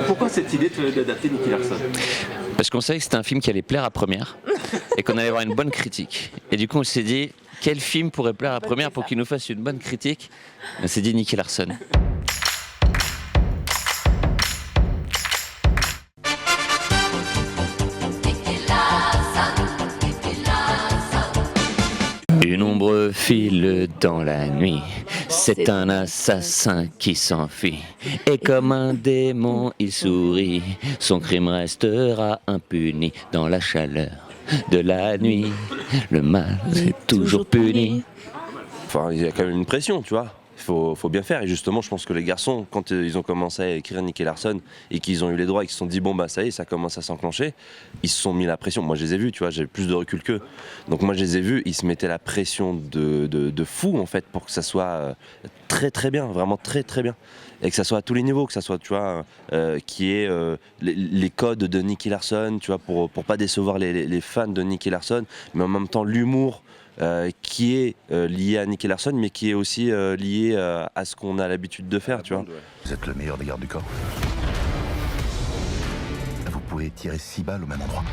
Pourquoi cette idée d'adapter Nicky Larson? Parce qu'on savait que c'était un film qui allait plaire à première et qu'on allait avoir une bonne critique. Et du coup, on s'est dit, quel film pourrait plaire à première pour qu'il nous fasse une bonne critique? On s'est dit Nicky Larson. Une ombre file dans la nuit, c'est un assassin qui s'enfuit. Et comme un démon il sourit, son crime restera impuni. Dans la chaleur de la nuit, le mal est toujours puni. Enfin, il y a quand même une pression, tu vois. Faut bien faire, et justement je pense que les garçons, quand ils ont commencé à écrire Nicky Larson et qu'ils ont eu les droits et qu'ils se sont dit bon bah ça y est, ça commence à s'enclencher, ils se sont mis la pression. Moi je les ai vus, tu vois, j'ai plus de recul qu'eux, donc moi je les ai vus, ils se mettaient la pression de fou en fait pour que ça soit très très bien, vraiment très très bien, et que ça soit à tous les niveaux, que ça soit, tu vois, qui est les codes de Nicky Larson, tu vois, pour pas décevoir les fans de Nicky Larson, mais en même temps l'humour qui est lié à Nicky Larson, mais qui est aussi lié à ce qu'on a l'habitude de faire, tu vois. Vous êtes le meilleur des gardes du corps. Vous pouvez tirer 6 balles au même endroit.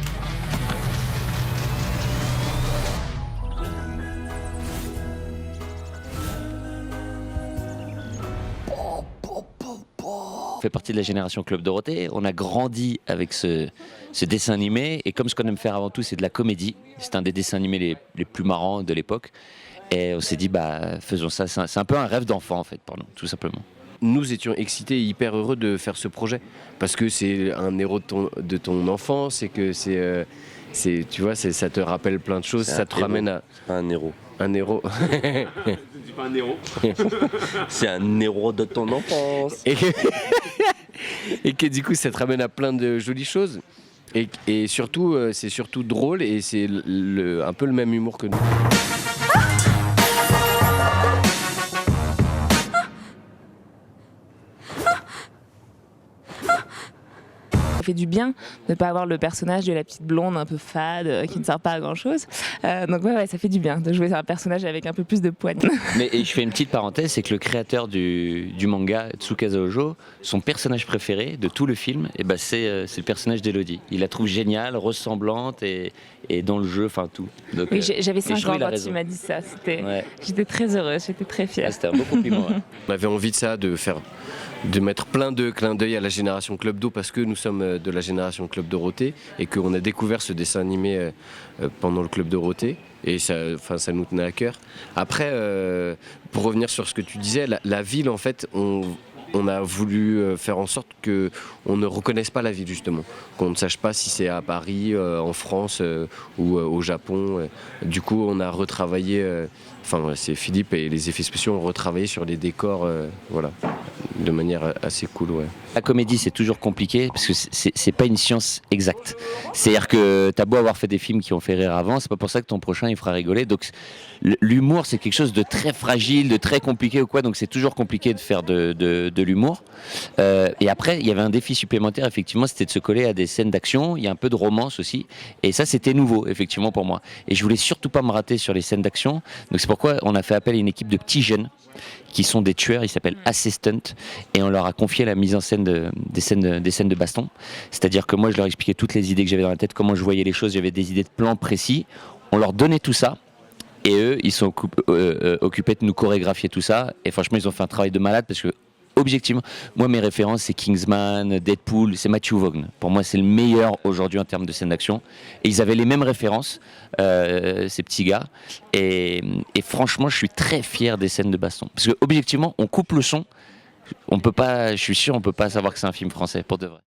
On fait partie de la génération Club Dorothée, on a grandi avec ce dessin animé, et comme ce qu'on aime faire avant tout c'est de la comédie, c'est un des dessins animés les plus marrants de l'époque, et on s'est dit bah faisons ça, c'est un peu un rêve d'enfant en fait pour nous, tout simplement. Nous étions excités et hyper heureux de faire ce projet, parce que c'est un héros de ton enfance, et que tu vois, ça te rappelle plein de choses, ça te ramène à... C'est pas un héros. Un héros. C'est pas un héros. C'est un héros de ton enfance. Et que du coup ça te ramène à plein de jolies choses. Et surtout, c'est surtout drôle, et c'est un peu le même humour que nous. Ça fait du bien de ne pas avoir le personnage de la petite blonde un peu fade qui ne sert pas à grand chose. Donc ouais, ça fait du bien de jouer un personnage avec un peu plus de poigne. Mais et je fais une petite parenthèse, c'est que le créateur du manga, Tsukasa Ojo, son personnage préféré de tout le film, et ben c'est le personnage d'Elodie. Il la trouve géniale, ressemblante, et dans le jeu, enfin tout. Donc, oui, j'avais 5 ans quand il m'a dit ça. Ouais. J'étais très heureuse, j'étais très fière. Ah, c'était un beau compliment. Ouais. On avait envie de ça, de mettre plein de clins d'œil à la génération Club Do, parce que nous sommes de la génération Club Dorothée, et qu'on a découvert ce dessin animé pendant le Club Dorothée, et ça nous tenait à cœur. Après, pour revenir sur ce que tu disais, la ville, en fait, on a voulu faire en sorte qu'on ne reconnaisse pas la ville, justement, qu'on ne sache pas si c'est à Paris, en France ou au Japon. Du coup, on a retravaillé, c'est Philippe et les effets spéciaux ont retravaillé sur les décors, voilà, de manière assez cool, ouais. La comédie c'est toujours compliqué parce que c'est pas une science exacte. C'est-à-dire que t'as beau avoir fait des films qui ont fait rire avant, c'est pas pour ça que ton prochain il fera rigoler. Donc l'humour c'est quelque chose de très fragile, de très compliqué ou quoi. Donc c'est toujours compliqué de faire de l'humour. Et après il y avait un défi supplémentaire effectivement, c'était de se coller à des scènes d'action. Il y a un peu de romance aussi. Et ça c'était nouveau effectivement pour moi. Et je voulais surtout pas me rater sur les scènes d'action. Donc c'est pourquoi on a fait appel à une équipe de petits jeunes qui sont des tueurs, ils s'appellent Assistant, et on leur a confié la mise en scène des scènes de baston. C'est-à-dire que moi je leur expliquais toutes les idées que j'avais dans la tête, comment je voyais les choses, j'avais des idées de plans précis, on leur donnait tout ça, et eux ils sont occupés de nous chorégraphier tout ça, et franchement ils ont fait un travail de malade, parce que objectivement, moi mes références c'est Kingsman, Deadpool, c'est Matthew Vaughn. Pour moi c'est le meilleur aujourd'hui en termes de scènes d'action. Et ils avaient les mêmes références, ces petits gars. Et franchement je suis très fier des scènes de baston. Parce que objectivement on coupe le son, on peut pas, je suis sûr on peut pas savoir que c'est un film français pour de vrai.